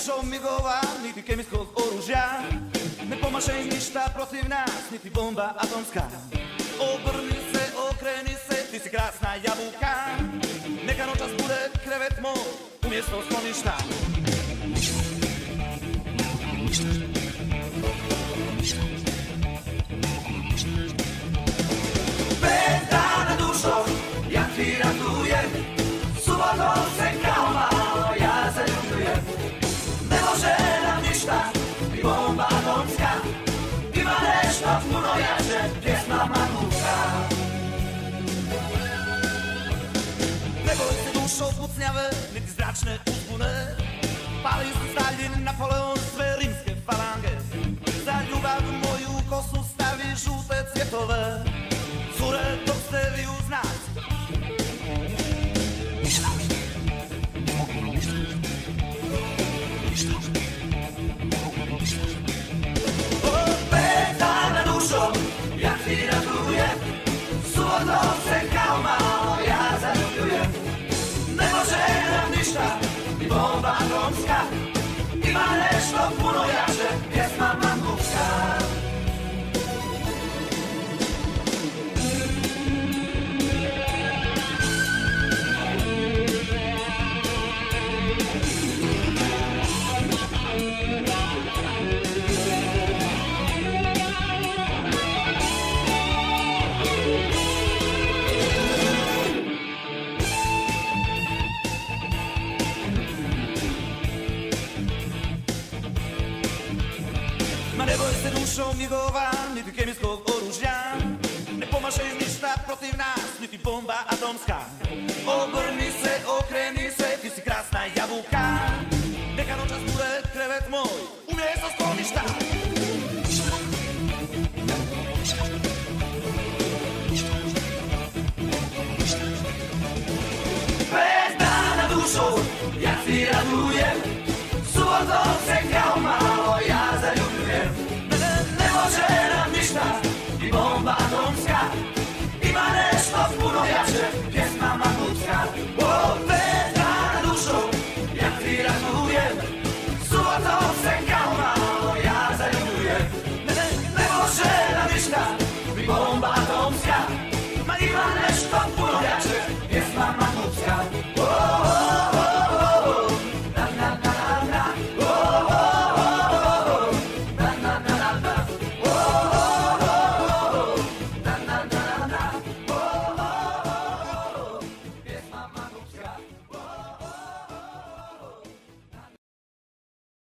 dušom migova, niti kemijskog oružja. Ne pomaže im ništa protiv nas, niti bomba atomska. Obrni se, okreni se, ti si krasna jabuka. Neka noćas bude krevet moj, umjesto skloništa. Pet dana dušom, ja ti ratujem, subotom se kao malo ja zaljubljujem. Ne može nam ništa, ni bomba atomska, ima nešto puno jače, pjesma mamuka. Ne boj se dušo pucnjave, niti zračne uzbune, pali su Stalin, Napoleon, sve rimske falange. Za ljubav moju kosu stavi žute cvjetove, cure dok ste vi uz nas. Opet dana dušom, ja ti ratujem, subotom se kao malo ja zaljubljujem. Ne može nam ništa, ni bomba atomska, ima nešto puno jače, pjesma mamuka. Ma ne boj se dušom migova, niti kemijskog oružja. Ne pomaže im ništa protiv nas, niti bomba atomska. Obrni se, okreni se, ti si krasna jabuka. Neka noćas bude krevet moj,